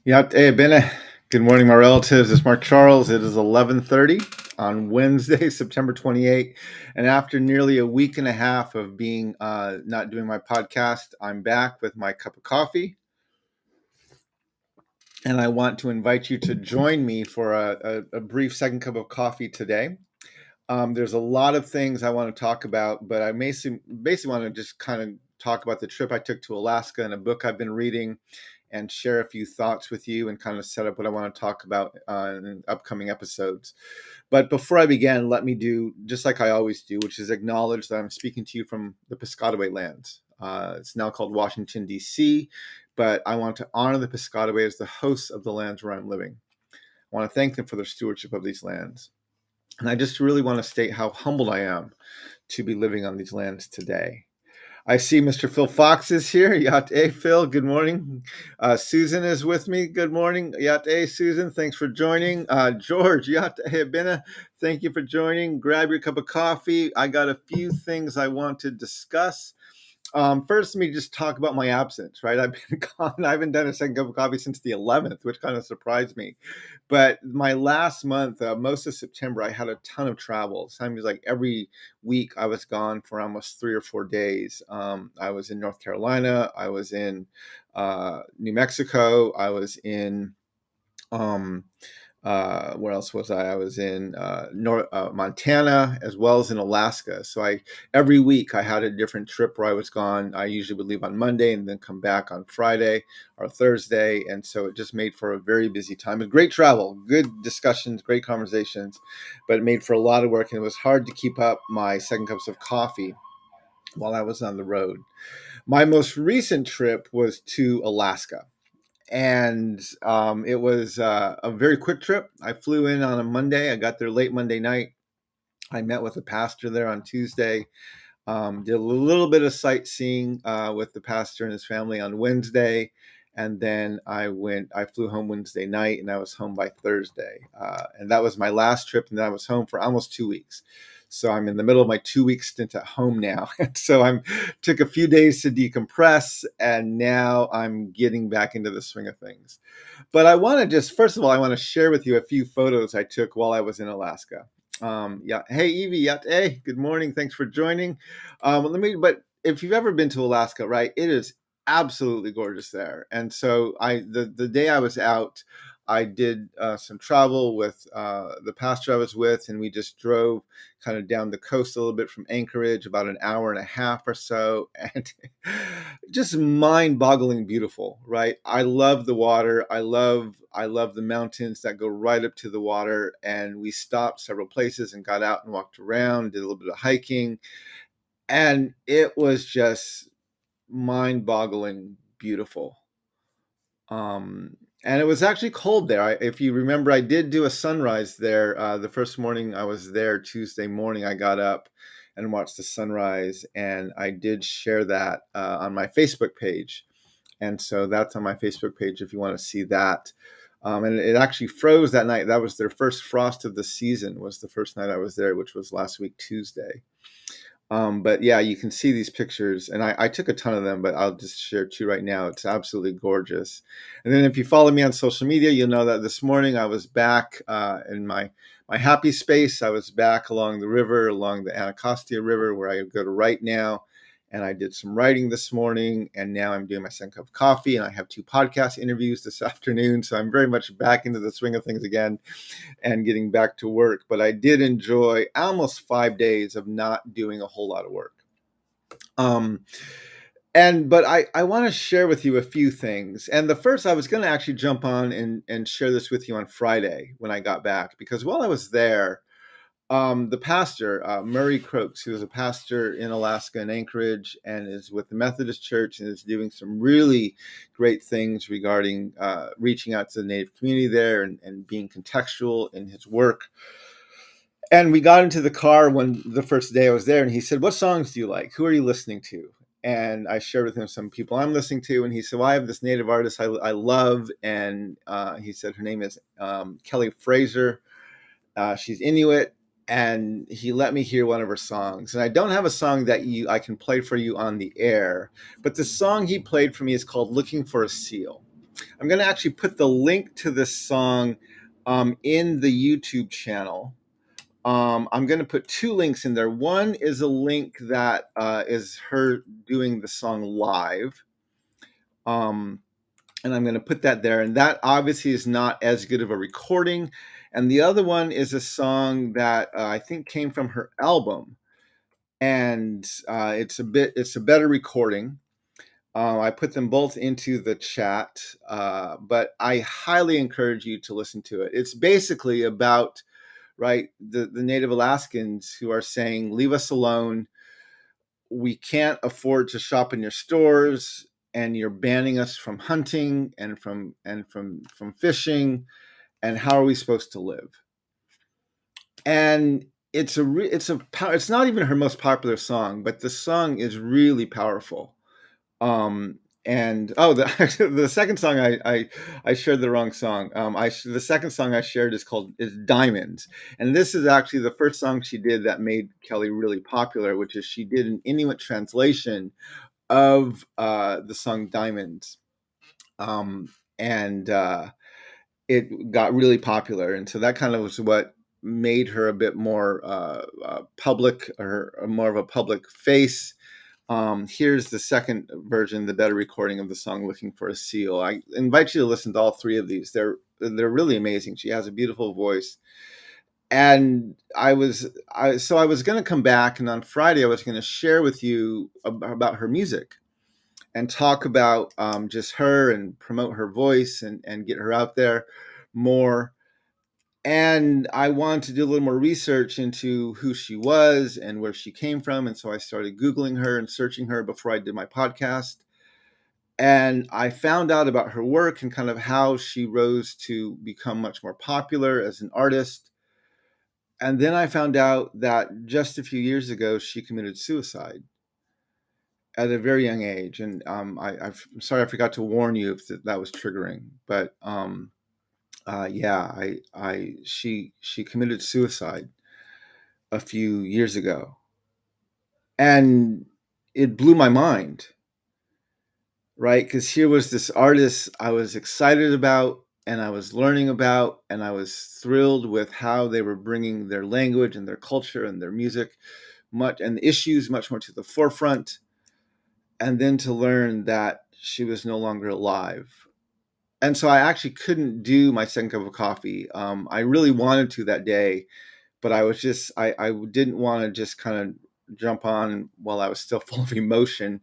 Yeah, hey, Bene. Good morning, my relatives. It's Mark Charles. It is 11:30 on Wednesday, September 28th. And after nearly a week and a half of being not doing my podcast, I'm back with my cup of coffee. And I want to invite you to join me for a brief second cup of coffee today. There's a lot of things I want to talk about, but I basically want to just kind of talk about the trip I took to Alaska and a book I've been reading and share a few thoughts with you and kind of set up what I want to talk about in upcoming episodes. But before I begin, let me do just like I always do, which is acknowledge that I'm speaking to you from the Piscataway lands. It's now called Washington, D.C., but I want to honor the Piscataway as the hosts of the lands where I'm living. I want to thank them for their stewardship of these lands. And I just really want to state how humbled I am to be living on these lands today. I see Mr. Phil Fox is here. Yate, Phil, good morning. Susan is with me. Good morning. Yate, Susan, thanks for joining. George, Yate, Bina, thank you for joining. Grab your cup of coffee. I got a few things I want to discuss. First, let me just talk about my absence, right? I've been gone. I haven't done a second cup of coffee since the 11th, which kind of surprised me. But my last month, most of September, I had a ton of travel. Sometimes like every week I was gone for almost 3 or 4 days. I was in North Carolina. I was in New Mexico. I was in um, where else was I? I was in Montana as well as in Alaska. So every week I had a different trip where I was gone. I usually would leave on Monday and then come back on Friday or Thursday. And so it just made for a very busy time. And great travel, good discussions, great conversations, but it made for a lot of work. And it was hard to keep up my second cups of coffee while I was on the road. My most recent trip was to Alaska, and it was a very quick trip. I flew in on a Monday. I got there late Monday night. I met with a pastor there on Tuesday. Did a little bit of sightseeing with the pastor and his family on Wednesday, and then I flew home Wednesday night, and I was home by Thursday. And that was my last trip, and then I was home for almost 2 weeks. So I'm in the middle of my 2 week stint at home now. And so took a few days to decompress, and now I'm getting back into the swing of things. But I want to just, first of all, I want to share with you a few photos I took while I was in Alaska. Yeah. Hey, Evie. Yeah. Hey, good morning. Thanks for joining. But if you've ever been to Alaska, right, it is absolutely gorgeous there. And so the day I was out, I did some travel with the pastor I was with, and we just drove kind of down the coast a little bit from Anchorage, about an hour and a half or so, and just mind-boggling beautiful, right? I love the water. I love the mountains that go right up to the water, and we stopped several places and got out and walked around, did a little bit of hiking, and it was just mind-boggling beautiful. And it was actually cold there. If you remember, I did do a sunrise there. The first morning I was there, Tuesday morning, I got up and watched the sunrise, and I did share that on my Facebook page. And so that's on my Facebook page if you want to see that. And it actually froze that night. That was their first frost of the season, was the first night I was there, which was last week, Tuesday. But yeah, you can see these pictures, and I took a ton of them, but I'll just share two right now. It's absolutely gorgeous. And then if you follow me on social media, you'll know that this morning I was back in my happy space. I was back along the river, along the Anacostia River, where I go to right now. And I did some writing this morning, and now I'm doing my second cup of coffee, and I have 2 podcast interviews this afternoon. So I'm very much back into the swing of things again and getting back to work. But I did enjoy almost 5 days of not doing a whole lot of work. But I want to share with you a few things. And the first, I was going to actually jump on and share this with you on Friday when I got back, because while I was there, the pastor, Murray Croaks, who is a pastor in Alaska in Anchorage and is with the Methodist Church and is doing some really great things regarding reaching out to the Native community there and being contextual in his work. And we got into the car when the first day I was there, and he said, "What songs do you like? Who are you listening to?" And I shared with him some people I'm listening to, and he said, "Well, I have this Native artist I love," and he said her name is Kelly Fraser. She's Inuit, and he let me hear one of her songs. And I don't have a song that I can play for you on the air, but the song he played for me is called "Looking for a Seal." I'm going to actually put the link to this song in the YouTube channel. I'm going to put two links in there. One is a link that is her doing the song live. And I'm going to put that there. And that obviously is not as good of a recording. And the other one is a song that I think came from her album. And it's a better recording. I put them both into the chat, but I highly encourage you to listen to it. It's basically about, right, the Native Alaskans who are saying, leave us alone. We can't afford to shop in your stores, and you're banning us from hunting and from fishing. And how are we supposed to live? And it's not even her most popular song, but the song is really powerful. Um, and the second song I shared the wrong song. The second song I shared is Diamonds, and this is actually the first song she did that made Kelly really popular, which is she did an Inuit translation of the song Diamonds, and it got really popular, and so that kind of was what made her a bit more public, or more of a public face. Here's the second version, the better recording of the song "Looking for a Seal." I invite you to listen to all three of these. They're really amazing. She has a beautiful voice, and I was going to come back, and on Friday I was going to share with you about her music and talk about just her and promote her voice and get her out there more. And I wanted to do a little more research into who she was and where she came from. And so I started Googling her and searching her before I did my podcast. And I found out about her work and kind of how she rose to become much more popular as an artist. And then I found out that just a few years ago, she committed suicide at a very young age. And I'm sorry I forgot to warn you if that was triggering. But yeah, she committed suicide a few years ago, and it blew my mind, right? Because here was this artist I was excited about, and I was learning about, and I was thrilled with how they were bringing their language and their culture and their music much and the issues much more to the forefront, and then to learn that she was no longer alive. And so I actually couldn't do my second cup of coffee. I really wanted to that day, but I didn't want to just kind of jump on while I was still full of emotion.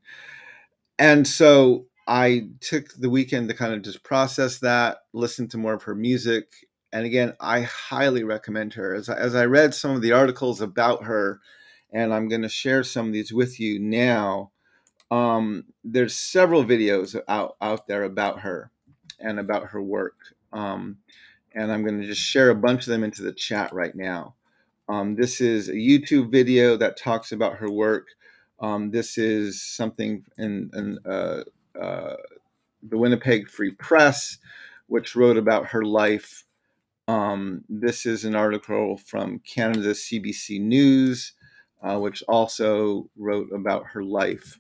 And so I took the weekend to kind of just process that, listen to more of her music. And again, I highly recommend her. As I read some of the articles about her, and I'm going to share some of these with you now. There's several videos out there about her and about her work. And I'm going to just share a bunch of them into the chat right now. This is a YouTube video that talks about her work. This is something in the Winnipeg Free Press, which wrote about her life. This is an article from Canada's CBC News, which also wrote about her life.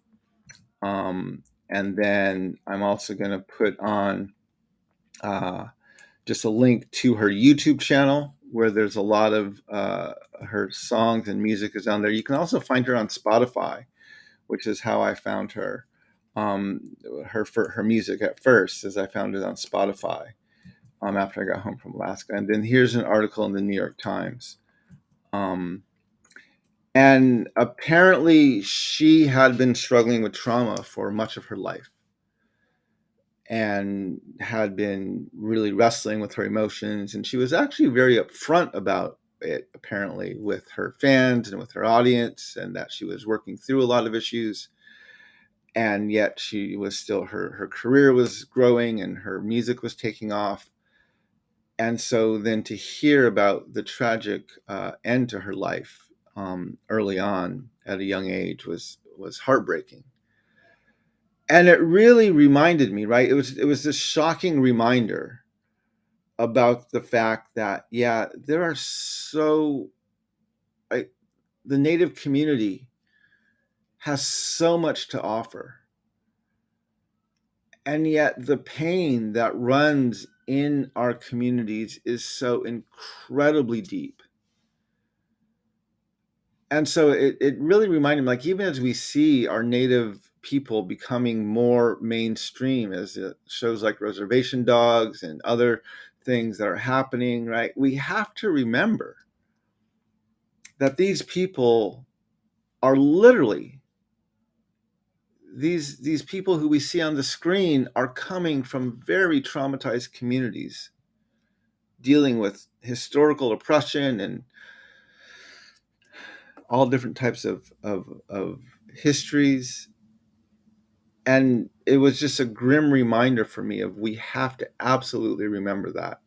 And then I'm also going to put on just a link to her YouTube channel, where there's a lot of her songs and music is on there. You can also find her on Spotify, which is how I found her. Her music at first, as I found it on Spotify after I got home from Alaska. And then here's an article in the New York Times. And apparently she had been struggling with trauma for much of her life, and had been really wrestling with her emotions. And she was actually very upfront about it, apparently, with her fans and with her audience, and that she was working through a lot of issues. And yet she was still, her career was growing and her music was taking off. And so then to hear about the tragic end to her life early on at a young age was heartbreaking. And it really reminded me, right? It was this shocking reminder about the fact that, yeah, there are the Native community has so much to offer. And yet the pain that runs in our communities is so incredibly deep. And so it really reminded me, like, even as we see our native people becoming more mainstream, as shows like Reservation Dogs and other things that are happening, right? We have to remember that these people are literally these people who we see on the screen are coming from very traumatized communities dealing with historical oppression and all different types of histories. And it was just a grim reminder for me of we have to absolutely remember that.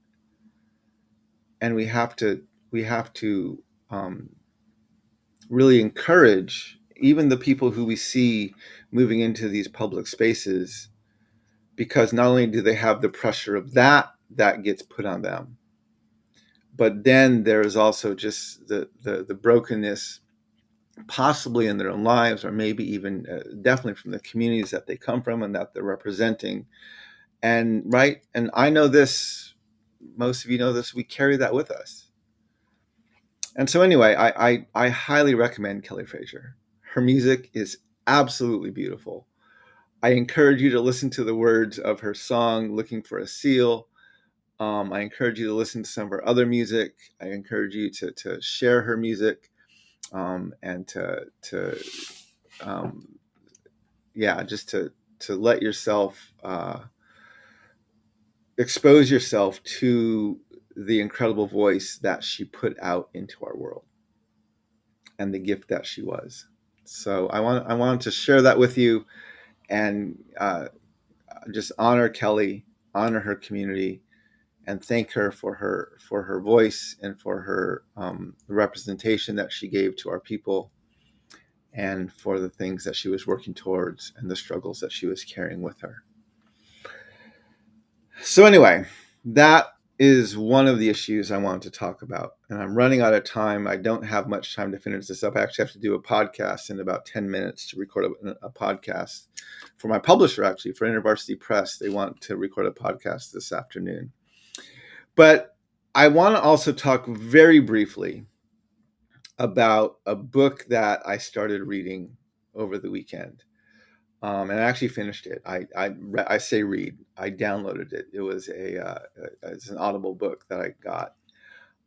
And we have to um, really encourage even the people who we see moving into these public spaces, because not only do they have the pressure of that gets put on them, but then there is also just the brokenness, possibly in their own lives, or maybe even definitely from the communities that they come from and that they're representing. And right, and I know this, most of you know this, we carry that with us. And so anyway, I highly recommend Kelly Fraser. Her music is absolutely beautiful. I encourage you to listen to the words of her song "Looking for a Seal." I encourage you to listen to some of her other music. I encourage you to share her music, and to yeah, just to let yourself expose yourself to the incredible voice that she put out into our world and the gift that she was. So I wanted to share that with you, and just honor Kelly, honor her community, and thank her for her voice and for her representation that she gave to our people, and for the things that she was working towards and the struggles that she was carrying with her. So anyway, that is one of the issues I wanted to talk about. And I'm running out of time. I don't have much time to finish this up. I actually have to do a podcast in about 10 minutes to record a podcast for my publisher, actually, for InterVarsity Press. They want to record a podcast this afternoon. But I want to also talk very briefly about a book that I started reading over the weekend. And I actually finished it. I say read. I downloaded it. It was it's an Audible book that I got.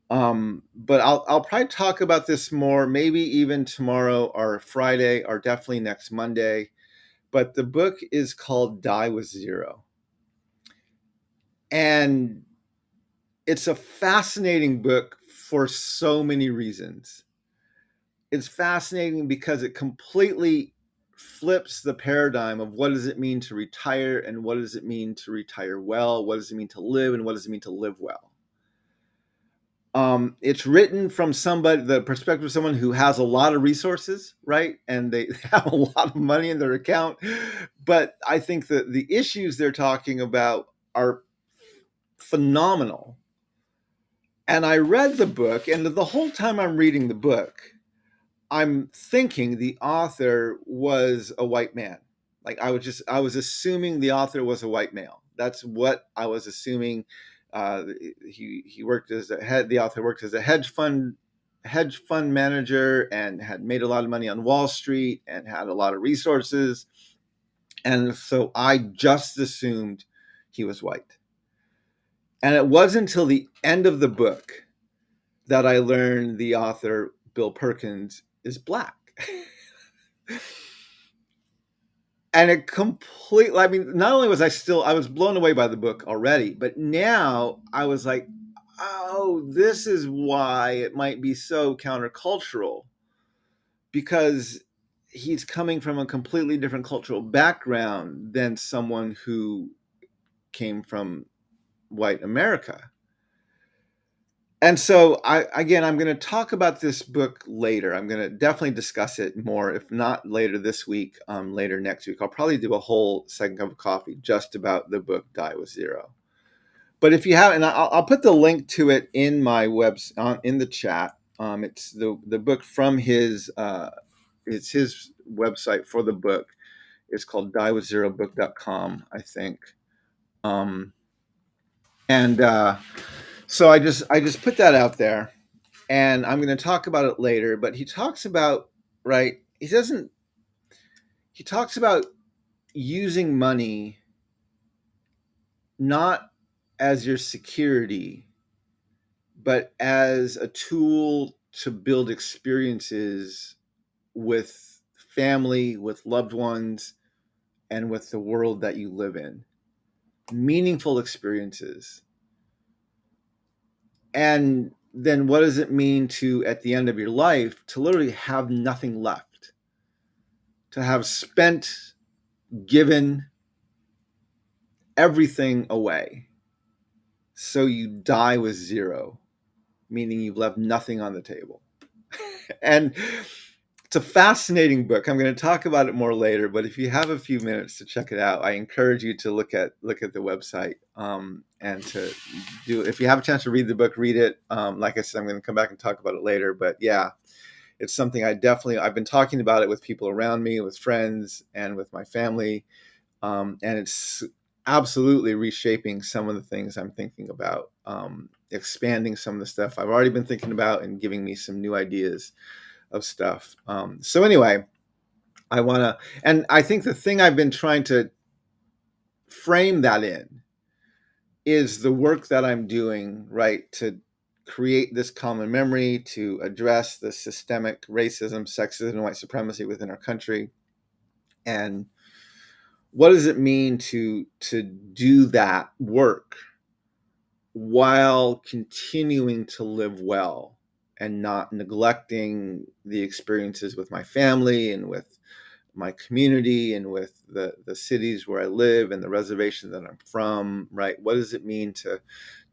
But I'll probably talk about this more, maybe even tomorrow or Friday, or definitely next Monday. But the book is called Die with Zero, and it's a fascinating book for so many reasons. It's fascinating because it completely flips the paradigm of what does it mean to retire, and what does it mean to retire well, what does it mean to live, and what does it mean to live well. It's written from the perspective of someone who has a lot of resources, right? And they have a lot of money in their account. But I think that the issues they're talking about are phenomenal. And I read the book, and the whole time I'm reading the book, I'm thinking the author was a white man. Like I was assuming the author was a white male. That's what I was assuming. He worked as the author worked as a hedge fund manager, and had made a lot of money on Wall Street and had a lot of resources. And so I just assumed he was white. And it wasn't until the end of the book that I learned the author, Bill Perkins, is black. And it completely, I mean, not only was I was blown away by the book already, but now I was like, oh, this is why it might be so countercultural, because he's coming from a completely different cultural background than someone who came from white America. And so I'm going to talk about this book later. I'm going to definitely discuss it more, if not later this week, later next week. I'll probably do a whole second cup of coffee just about the book Die with Zero. But if you have, and I'll put the link to it in my in the chat. It's the book from it's his website for the book It's called diewithzerobook.com, I think. Um, and so I just put that out there, and I'm going to talk about it later. But he talks about, right. He doesn't. He talks about using money not as your security, but as a tool to build experiences with family, with loved ones, and with the world that you live in. Meaningful experiences. And then what does it mean to, at the end of your life, to literally have nothing left? To have spent, given everything away. So you die with zero, meaning you've left nothing on the table. And it's a fascinating book. I'm going to talk about it more later, but if you have a few minutes to check it out, I encourage you to look at the website, and to do. If you have a chance to read the book, read it. Like I said, I'm going to come back and talk about it later. But yeah, it's something I've been talking about it with people around me, with friends, and with my family, and it's absolutely reshaping some of the things I'm thinking about, expanding some of the stuff I've already been thinking about, and giving me some new ideas of stuff. So anyway, and I think the thing I've been trying to frame that in is the work that I'm doing, right, to create this common memory, to address the systemic racism, sexism, and white supremacy within our country. And what does it mean to do that work while continuing to live well and not neglecting the experiences with my family and with my community and with the cities where I live and the reservation that I'm from, right? What does it mean to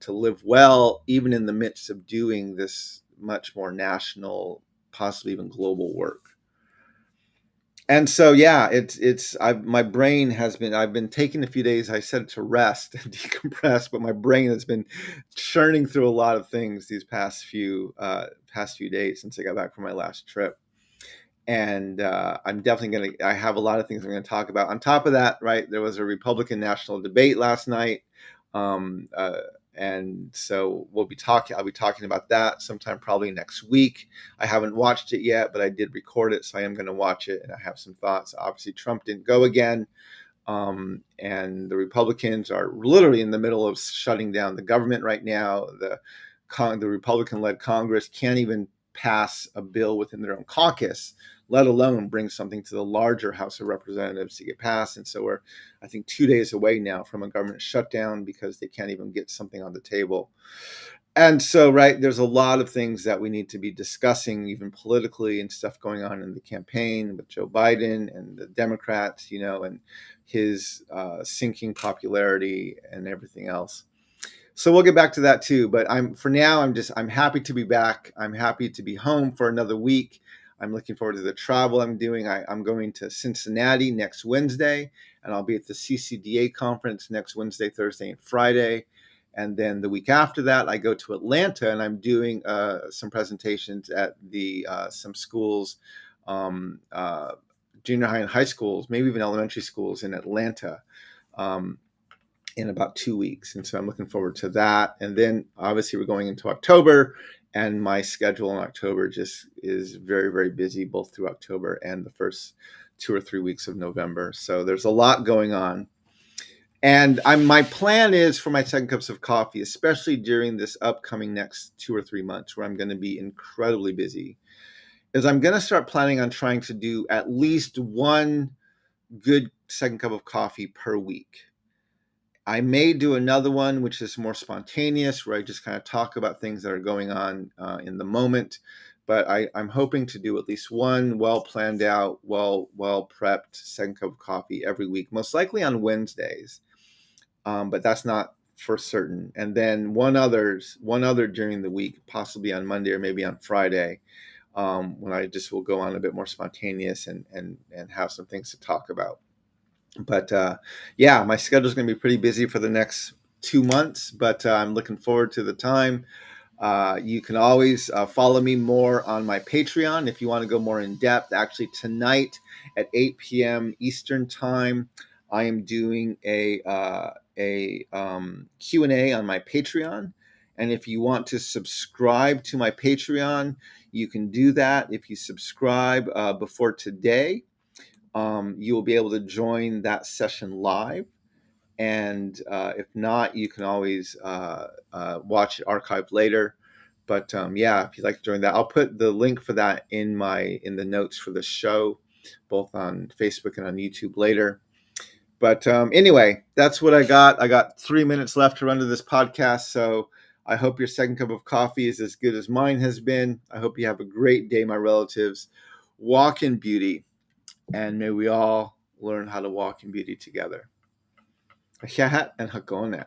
live well, even in the midst of doing this much more national, possibly even global work? And so, yeah, my brain has been, I've been taking a few days, I said, to rest and decompress, but my brain has been churning through a lot of things these past few days since I got back from my last trip. And I'm definitely I have a lot of things I'm going to talk about. On top of that, right, there was a Republican national debate last night. Um, uh, and so I'll be talking about that sometime probably next week. I haven't watched it yet, but I did record it, so I am going to watch it, and I have some thoughts. Obviously, Trump didn't go again. And the Republicans are literally in the middle of shutting down the government right now. The Republican-led Congress can't even pass a bill within their own caucus, let alone bring something to the larger House of Representatives to get passed. And so we're, I think, 2 days away now from a government shutdown because they can't even get something on the table. And so, right, there's a lot of things that we need to be discussing, even politically, and stuff going on in the campaign with Joe Biden and the Democrats, and his sinking popularity and everything else. So we'll get back to that too. But I'm happy to be back. I'm happy to be home for another week. I'm looking forward to the travel I'm doing. I'm going to Cincinnati next Wednesday, and I'll be at the CCDA conference next Wednesday, Thursday, and Friday. And then the week after that, I go to Atlanta, and I'm doing some presentations at some schools, junior high and high schools, maybe even elementary schools in Atlanta. In about 2 weeks. And so I'm looking forward to that. And then obviously we're going into October, and my schedule in October just is very, very busy, both through October and the first 2 or 3 weeks of November. So there's a lot going on. And my plan is for my second cups of coffee, especially during this upcoming next 2 or 3 months where I'm going to be incredibly busy, is I'm going to start planning on trying to do at least one good second cup of coffee per week. I may do another one, which is more spontaneous, where I just kind of talk about things that are going on in the moment. But I'm hoping to do at least one well planned out, well prepped second cup of coffee every week, most likely on Wednesdays. But that's not for certain. And then one other during the week, possibly on Monday or maybe on Friday, when I just will go on a bit more spontaneous and have some things to talk about. But yeah, my schedule is going to be pretty busy for the next 2 months, but I'm looking forward to the time. You can always follow me more on my Patreon if you want to go more in depth. Actually, tonight at 8 p.m. Eastern Time. I am doing a Q&A on my Patreon. And if you want to subscribe to my Patreon, you can do that. If you subscribe before today, you will be able to join that session live. And if not, you can always watch it archived later. But yeah, if you'd like to join that, I'll put the link for that in the notes for the show, both on Facebook and on YouTube later. But anyway, that's what I got. I got 3 minutes left to run to this podcast. So I hope your second cup of coffee is as good as mine has been. I hope you have a great day, my relatives. Walk in beauty, and may we all learn how to walk in beauty together. Shahat and Hakonet.